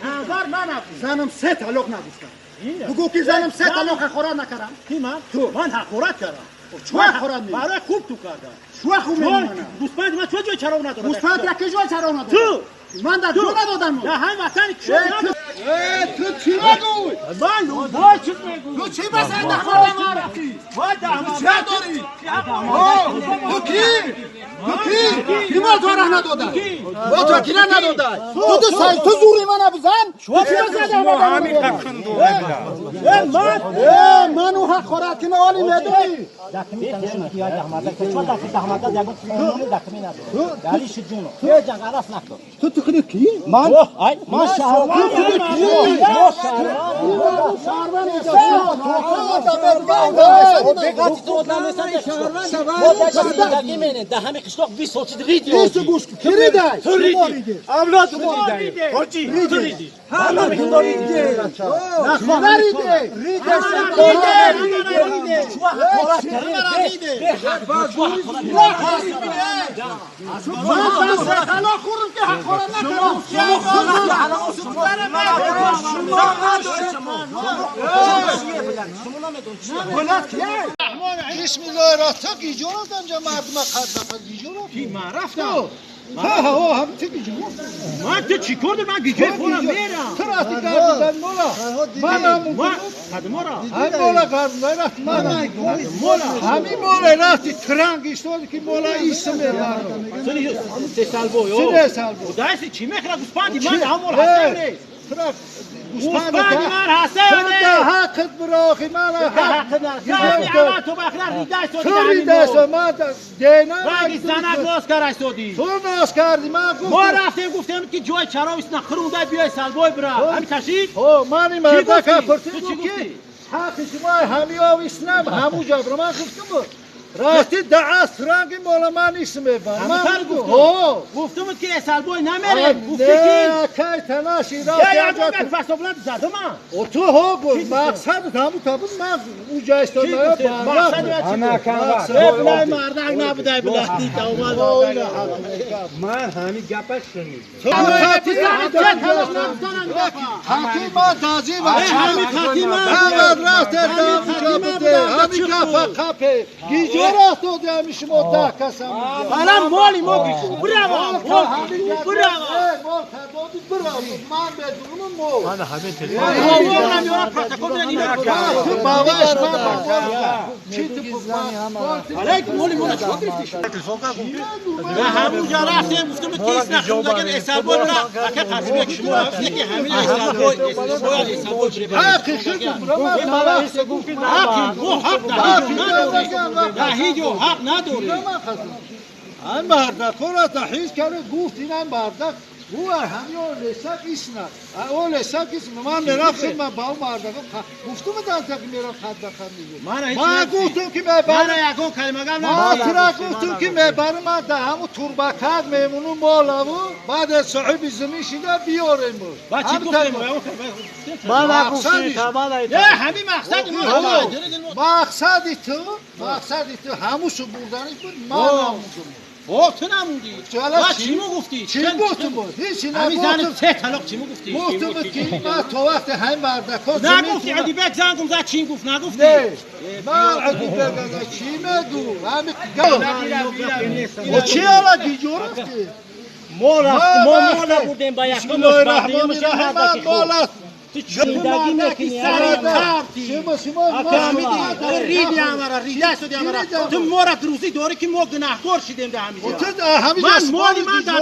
هزار من زنم 3 طلاق نگفتم. بگو که زنم 3 طلاق حقارت نکردم. کی من؟ تو. من حقارت کردم. چه حقارت می‌کنی؟ برای خوب تو کردم. چه خوب می‌کنی؟ گوسفند من چه جای چرا ندادم؟ گوسفند را که جای چرا ندادم؟ تو. من در جو ندادم. نه همین وطن کشور ندادم. تو چی میگوی؟ من با چیز میگوی؟ تو چی بسند خواهی ما رفتی؟ چه داری؟ تو کی؟ کی ما تو را ندادن؟ با تو کی را ندادن؟ تو زوری من بزن؟ تو چی بسند ما همین تکن من او حقارت که نوالی میدونی؟ تو تخلی کی؟ من شهروند ده همه قشلاق 20 سال چیز ریدی کی ریدی؟ تو ریدی اولاد تو ریدی حاجی تو ریدی همه تو ریدی نه ریدی بسم الله راستا گیجون هستم جا مردم خرد گیجون کی من رفتم؟ هم تو گیجون من تو چی کردی من گیجه خودم میرم. تو راستی کردن مولا من هم مولا کردن رفت من همین مولا راستی ترنگ اشتادی که مولا ایسته میرم سه سال بویو. سه سال بو دایستی چی میخواد گوسفندی من هم مول هستم نیست. گوسفندی من هستم نیست. حقت براخی من حق سامی اما تو بخیر ریدای سودی تو ریدای من دینا وقتی زنک ناز کرای سودی تو ناز کردی من گفتم ما رفتیم گفتیم که جای چراویست نخرونده بیای سالبوی برا همین تشید من مردا که پرسی تو چی گفتی؟ حق شما همی آویستنم همو جا برا من گفتم راستی دعاست رنگی مولا من نیستم بفهم من گفتم که سالبوی نمیره گفتی که کی تناشی راستی یا یک فسابلند زدم من و تو مقصد همو تا بود من او جا استاد ابنای مردک نبوده بلختی تا اومد من همین گپش شنیدم حکیم ما تازی همین حکیم همین گفت خپه گیجو راست داده همیشه مدت کسم حالا مالی ما بیشو براو من بدونم مو من همین تلفن باورش مولی چه گرفتی نه همون جا رفتیم گفتم کیس نخوند اگر اسلبوی برا اگر قسمه که شما یکی همین اسلبوی حق نداری این بردک را تحیز کرده گفت این بردک او همی اون لسک ایسنا اون لسک ایسنا من نرفتم من با اون بردک گفتم دانتا که میرم خد میگه من گفتم که من یکون کلمه گم ما ترا گفتم که میبرم من ده همون تربکات میمونم بالا و بعد صاحب زمین شده بیاریم با چی گفتیم من گفتم نه همین مقصد مقصدی تو هموشو بردنش بود من نموندم تو نموندی چی مو گفتی؟ چی گفتم بود؟ هیچی همین زن سه طلاق چی مو گفتی؟ گفتم بود که من تو وقت همین بردکات نگفتی عدی بک زنگم زد چی گفت نگفتی؟ من عدی بک چی میگو؟ همین چی حالا گیجو رفتی؟ ما نبودیم با یک بسم الله الرحمن الرحیم مولا زندگی میکنی ریدی همارا ریده سودی همارا تو مورا روزی داری که ما گناهکار شدیم ده همیشه من مالی من در